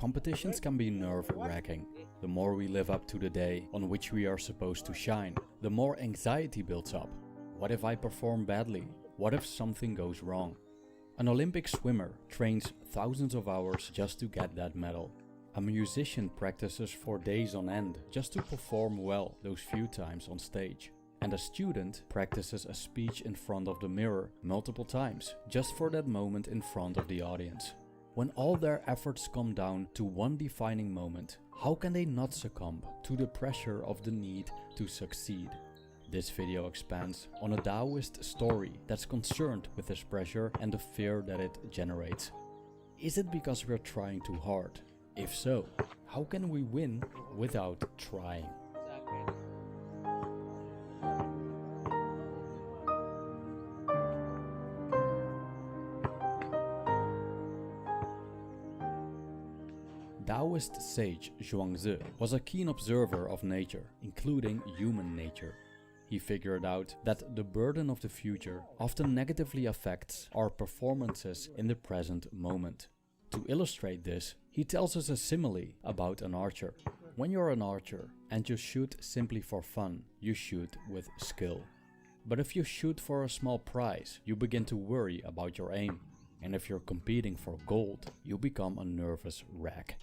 Competitions can be nerve-wracking. The more we live up to the day on which we are supposed to shine, the more anxiety builds up. What if I perform badly? What if something goes wrong? An Olympic swimmer trains thousands of hours just to get that medal. A musician practices for days on end just to perform well those few times on stage. And a student practices a speech in front of the mirror multiple times just for that moment in front of the audience. When all their efforts come down to one defining moment, how can they not succumb to the pressure of the need to succeed? This video expands on a Taoist story that's concerned with this pressure and the fear that it generates. Is it because we're trying too hard? If so, how can we win without trying? Taoist sage Zhuangzi was a keen observer of nature, including human nature. He figured out that the burden of the future often negatively affects our performances in the present moment. To illustrate this, he tells us a simile about an archer. When you're an archer and you shoot simply for fun, you shoot with skill. But if you shoot for a small prize, you begin to worry about your aim. And if you're competing for gold, you become a nervous wreck.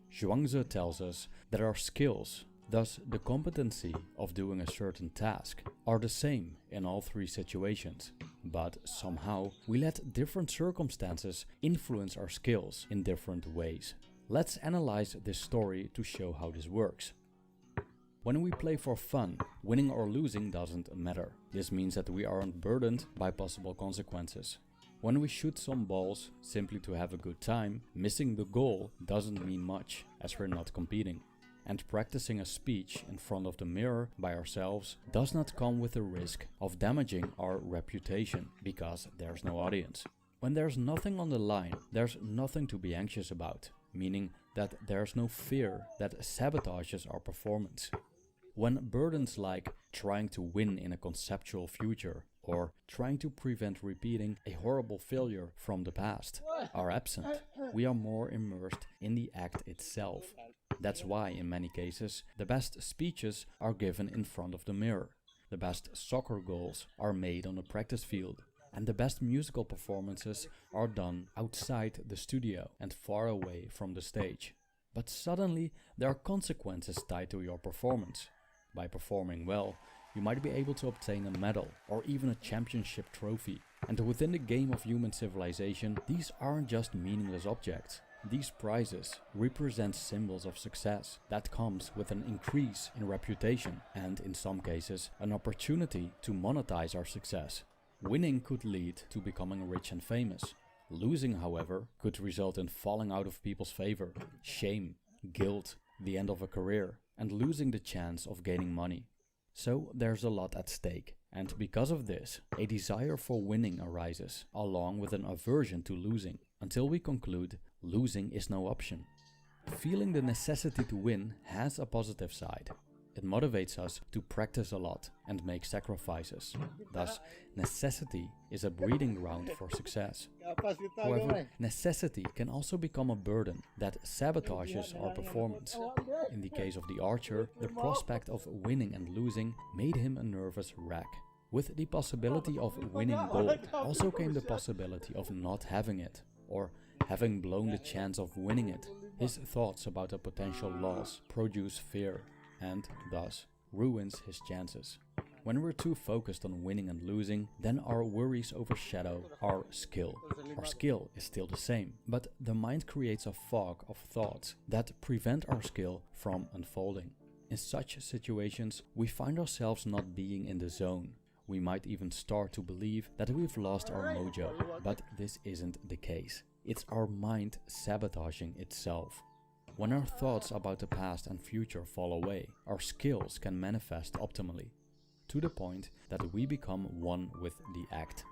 Zhuangzi tells us that our skills, thus the competency of doing a certain task, are the same in all three situations. But somehow we let different circumstances influence our skills in different ways. Let's analyze this story to show how this works. When we play for fun, winning or losing doesn't matter. This means that we aren't burdened by possible consequences. When we shoot some balls simply to have a good time, missing the goal doesn't mean much, as we're not competing. And practicing a speech in front of the mirror by ourselves does not come with the risk of damaging our reputation, because there's no audience. When there's nothing on the line, there's nothing to be anxious about, meaning that there's no fear that sabotages our performance. When burdens like trying to win in a conceptual future or trying to prevent repeating a horrible failure from the past are absent, we are more immersed in the act itself. That's why, in many cases, the best speeches are given in front of the mirror. The best soccer goals are made on a practice field. And the best musical performances are done outside the studio and far away from the stage. But suddenly there are consequences tied to your performance. By performing well, you might be able to obtain a medal or even a championship trophy. And within the game of human civilization, these aren't just meaningless objects. These prizes represent symbols of success that comes with an increase in reputation and, in some cases, an opportunity to monetize our success. Winning could lead to becoming rich and famous. Losing, however, could result in falling out of people's favor, shame, guilt, the end of a career, and losing the chance of gaining money. So there's a lot at stake, and because of this, a desire for winning arises, along with an aversion to losing, until we conclude losing is no option. Feeling the necessity to win has a positive side. It motivates us to practice a lot and make sacrifices. Thus, necessity is a breeding ground for success. However, necessity can also become a burden that sabotages our performance. In the case of the archer, the prospect of winning and losing made him a nervous wreck. With the possibility of winning gold also came the possibility of not having it, or having blown the chance of winning it. His thoughts about a potential loss produce fear, and thus ruins his chances. When we're too focused on winning and losing, then our worries overshadow our skill. Our skill is still the same, but the mind creates a fog of thoughts that prevent our skill from unfolding. In such situations, we find ourselves not being in the zone. We might even start to believe that we've lost our mojo, but this isn't the case. It's our mind sabotaging itself. When our thoughts about the past and future fall away, our skills can manifest optimally, to the point that we become one with the act.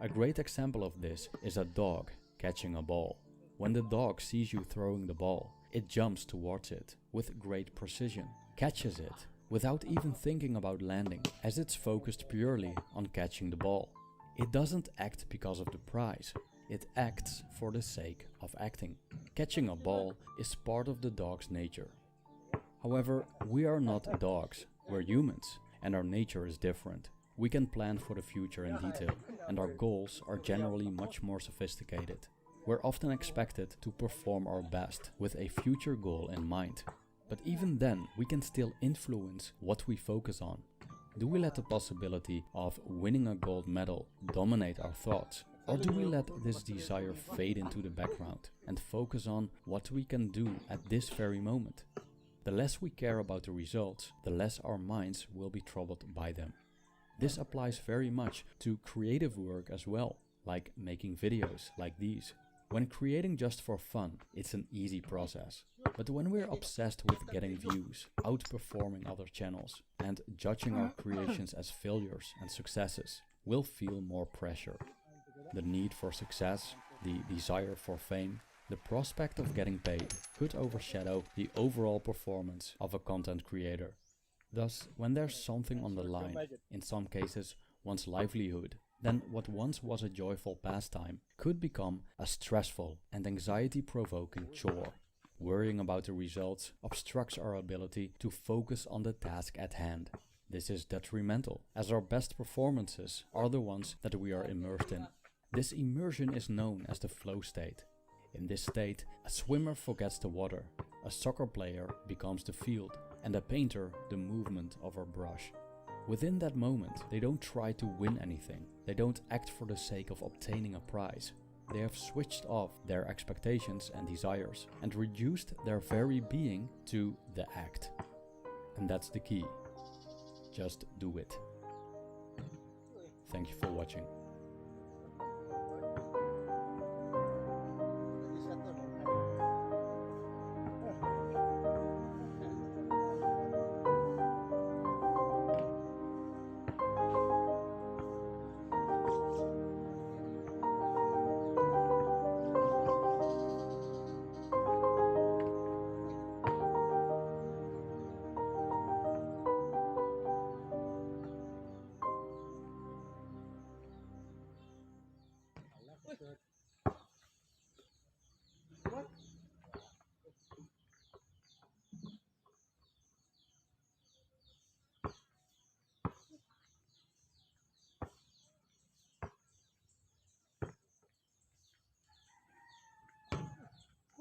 A great example of this is a dog catching a ball. When the dog sees you throwing the ball, it jumps towards it with great precision, catches it without even thinking about landing, as it's focused purely on catching the ball. It doesn't act because of the prize. it acts for the sake of acting. Catching a ball is part of the dog's nature. However, we are not dogs, we're humans, and our nature is different. We can plan for the future in detail, and our goals are generally much more sophisticated. We're often expected to perform our best with a future goal in mind. But even then, we can still influence what we focus on. Do we let the possibility of winning a gold medal dominate our thoughts? Or do we let this desire fade into the background and focus on what we can do at this very moment? The less we care about the results, the less our minds will be troubled by them. This applies very much to creative work as well, like making videos like these. When creating just for fun, it's an easy process. But when we're obsessed with getting views, outperforming other channels, and judging our creations as failures and successes, we'll feel more pressure. The need for success, the desire for fame, the prospect of getting paid could overshadow the overall performance of a content creator. Thus, when there's something on the line, in some cases one's livelihood, then what once was a joyful pastime could become a stressful and anxiety-provoking chore. Worrying about the results obstructs our ability to focus on the task at hand. This is detrimental, as our best performances are the ones that we are immersed in. This immersion is known as the flow state. In this state, a swimmer forgets the water, a soccer player becomes the field, and a painter the movement of her brush. Within that moment, they don't try to win anything. They don't act for the sake of obtaining a prize. They have switched off their expectations and desires and reduced their very being to the act. And that's the key. Just do it. Thank you for watching.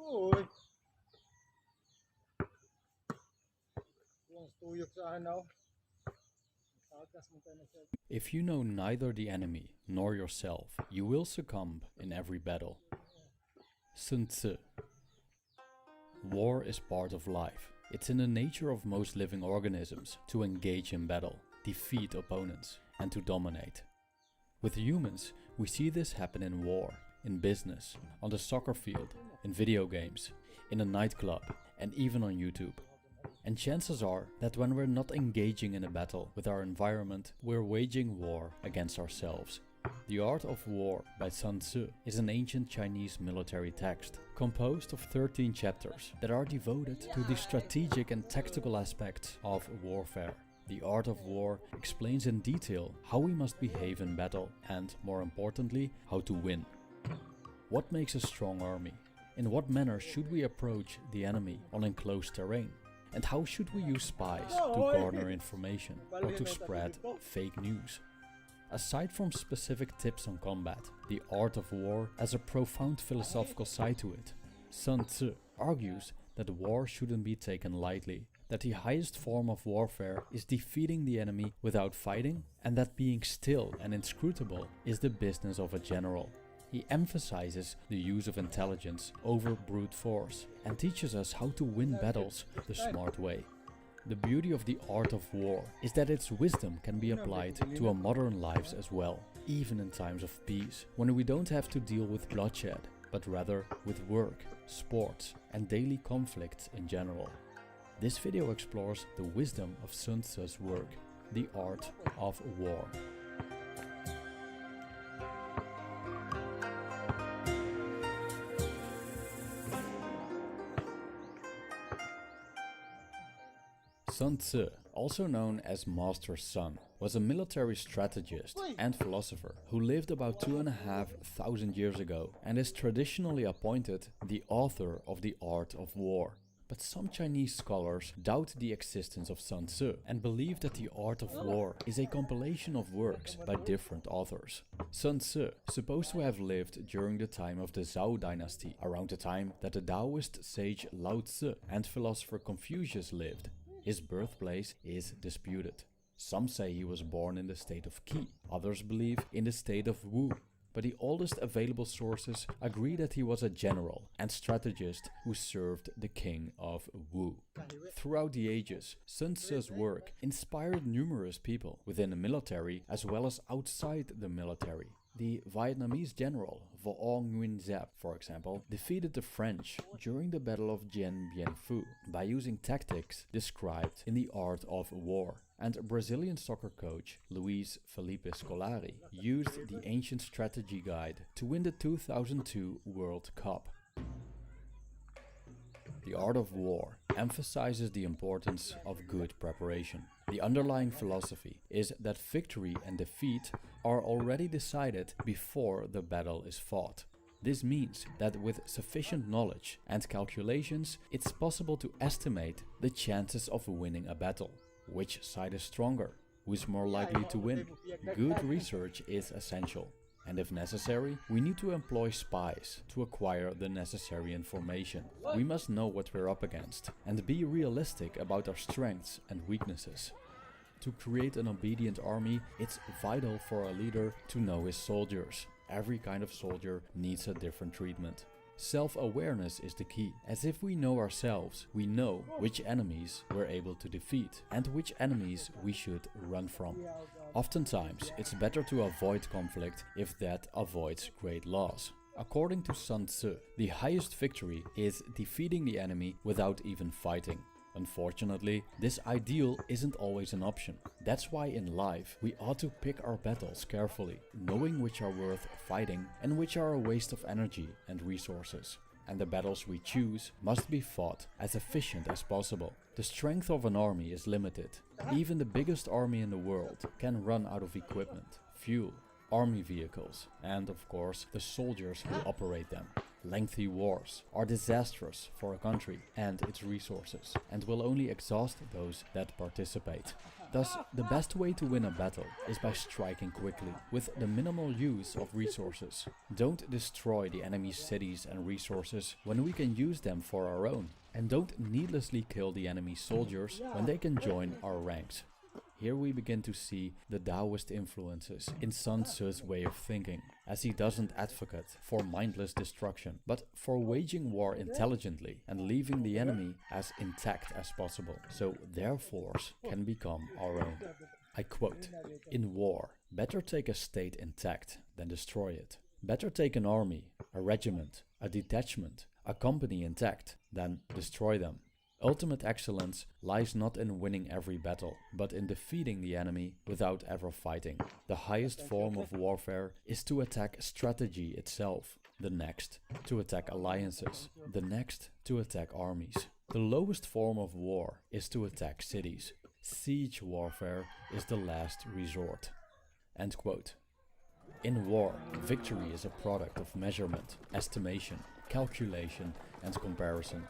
Uy. Yung tuyok sa ano. Takas mo tayo na siya. If you know neither the enemy nor yourself, you will succumb in every battle. Sun Tzu. War is part of life. It's in the nature of most living organisms to engage in battle, defeat opponents, and to dominate. With humans, we see this happen in war, in business, on the soccer field, in video games, in a nightclub, and even on YouTube. And chances are that when we're not engaging in a battle with our environment, we're waging war against ourselves. The Art of War by Sun Tzu is an ancient Chinese military text, composed of 13 chapters that are devoted to the strategic and tactical aspects of warfare. The Art of War explains in detail how we must behave in battle and, more importantly, how to win. What makes a strong army? In what manner should we approach the enemy on enclosed terrain? And how should we use spies to garner information or to spread fake news? Aside from specific tips on combat, the Art of War has a profound philosophical side to it. Sun Tzu argues that war shouldn't be taken lightly, that the highest form of warfare is defeating the enemy without fighting, and that being still and inscrutable is the business of a general. He emphasizes the use of intelligence over brute force and teaches us how to win battles the smart way. The beauty of the Art of War is that its wisdom can be applied to our modern lives as well, even in times of peace, when we don't have to deal with bloodshed, but rather with work, sports, and daily conflicts in general. This video explores the wisdom of Sun Tzu's work, The Art of War. Sun Tzu, also known as Master Sun, was a military strategist and philosopher who lived about 2,500 years ago and is traditionally appointed the author of the art of war. But some Chinese scholars doubt the existence of Sun Tzu and believe that the art of war is a compilation of works by different authors. Sun Tzu, supposed to have lived during the time of the Zhou dynasty, around the time that the Taoist sage Lao Tzu and philosopher Confucius lived. His birthplace is disputed. Some say he was born in the state of Qi, others believe in the state of Wu. But the oldest available sources agree that he was a general and strategist who served the king of Wu. Throughout the ages, Sun Tzu's work inspired numerous people within the military as well as outside the military. The Vietnamese general Vo Nguyen Giap, for example, defeated the French during the Battle of Dien Bien Phu by using tactics described in the Art of War. And Brazilian soccer coach Luiz Felipe Scolari used the ancient strategy guide to win the 2002 World Cup. The Art of War emphasizes the importance of good preparation. The underlying philosophy is that victory and defeat are already decided before the battle is fought. This means that with sufficient knowledge and calculations, it's possible to estimate the chances of winning a battle. Which side is stronger? Who is more likely to win? Good research is essential. And if necessary, we need to employ spies to acquire the necessary information. We must know what we're up against and be realistic about our strengths and weaknesses. To create an obedient army, it's vital for a leader to know his soldiers. Every kind of soldier needs a different treatment. Self-awareness is the key, as if we know ourselves, we know which enemies we're able to defeat and which enemies we should run from. Oftentimes, it's better to avoid conflict if that avoids great loss. According to Sun Tzu, the highest victory is defeating the enemy without even fighting. Unfortunately, this ideal isn't always an option. That's why in life we ought to pick our battles carefully, knowing which are worth fighting and which are a waste of energy and resources. And the battles we choose must be fought as efficient as possible. The strength of an army is limited. Even the biggest army in the world can run out of equipment, fuel, army vehicles, and of course the soldiers who operate them. Lengthy wars are disastrous for a country and its resources and will only exhaust those that participate. Thus, the best way to win a battle is by striking quickly, with the minimal use of resources. Don't destroy the enemy's cities and resources when we can use them for our own. And don't needlessly kill the enemy's soldiers when they can join our ranks. Here we begin to see the Taoist influences in Sun Tzu's way of thinking, as he doesn't advocate for mindless destruction, but for waging war intelligently and leaving the enemy as intact as possible, so their force can become our own. I quote, "In war, better take a state intact than destroy it. Better take an army, a regiment, a detachment, a company intact than destroy them. Ultimate excellence lies not in winning every battle, but in defeating the enemy without ever fighting. The highest form of warfare is to attack strategy itself, the next to attack alliances, the next to attack armies. The lowest form of war is to attack cities. Siege warfare is the last resort." End quote. In war, victory is a product of measurement, estimation, calculation, and comparison.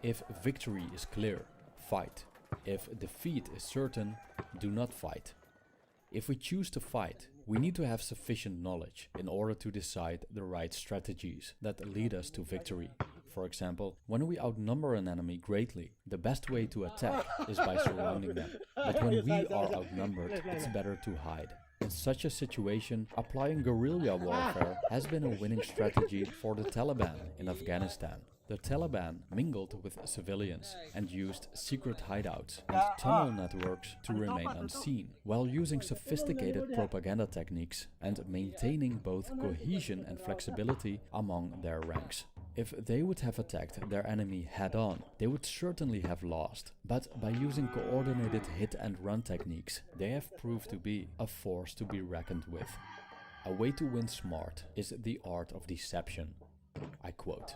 If victory is clear, fight. If defeat is certain, do not fight. If we choose to fight, we need to have sufficient knowledge in order to decide the right strategies that lead us to victory. For example, when we outnumber an enemy greatly, the best way to attack is by surrounding them. But when we are outnumbered, it's better to hide. In such a situation, applying guerrilla warfare has been a winning strategy for the Taliban in Afghanistan. The Taliban mingled with civilians and used secret hideouts and tunnel networks to remain unseen, while using sophisticated propaganda techniques and maintaining both cohesion and flexibility among their ranks. If they would have attacked their enemy head-on, they would certainly have lost. But by using coordinated hit-and-run techniques, they have proved to be a force to be reckoned with. A way to win smart is the art of deception. I quote,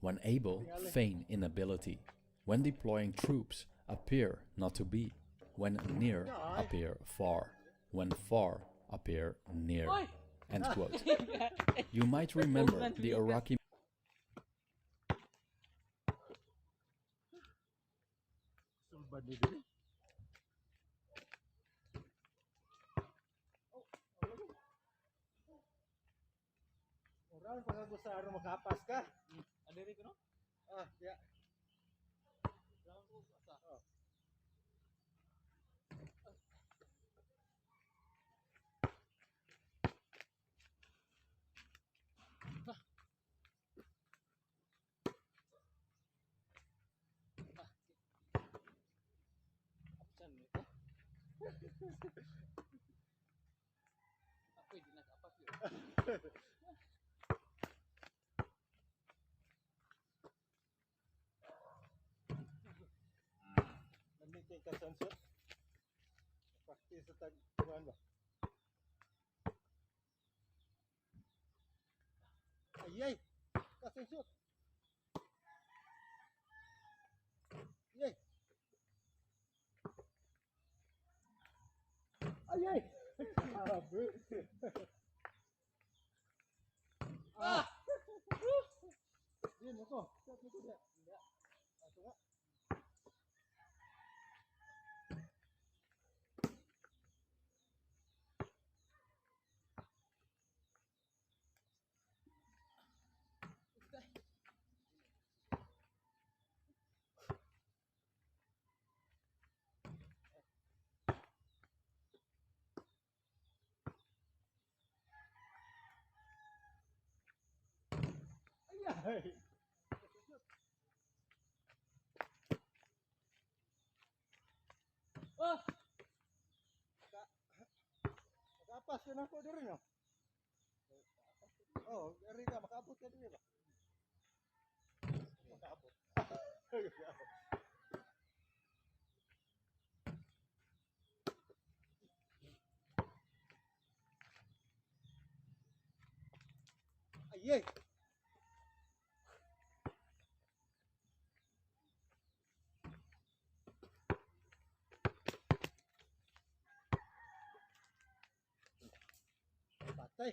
"When able, feign inability. When deploying troops, appear not to be. When near appear far. When far appear near. End quote. You might remember the Iraqi Sulban ni diri. Orang pag sa ano makapas ka. Adiri ko no? Ah, ya. Oh. Apsan mo ito? Ako hindi nag-apas yun. Namiting ka sansot. Practice sa tagpuan ba? Ayay! Kasansot! Ayay! Ayay! Sabi! Ah! Yan ako. Shot mo ko diya. Ato nga. Ayay! Ah! Makapas ka na ako diri no? Oh, diri ka, makaabot ka diri ba? Makaabot. Ayay! Patay!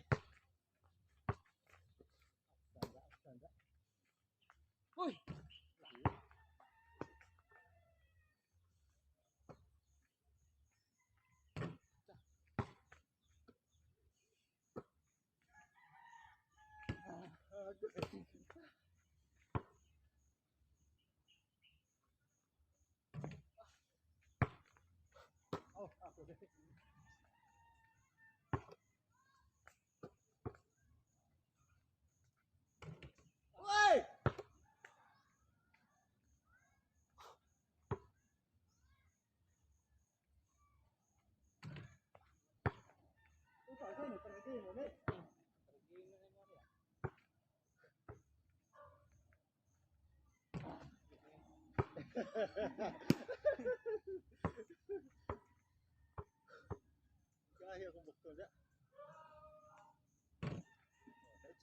Sanda. Uy! Oh, ako diri. Oy! Ito, saan? Tarigay mo, ne? Tarigay mo rin mo rin. Kaya akong bukto niya.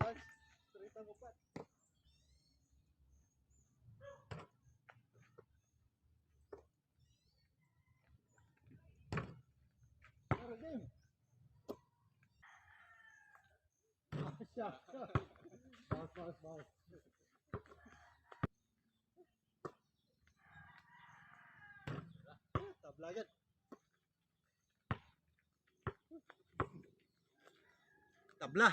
Chance, straight ang upat. Pero game. Siya. Bawas. Tablagan. Tabla.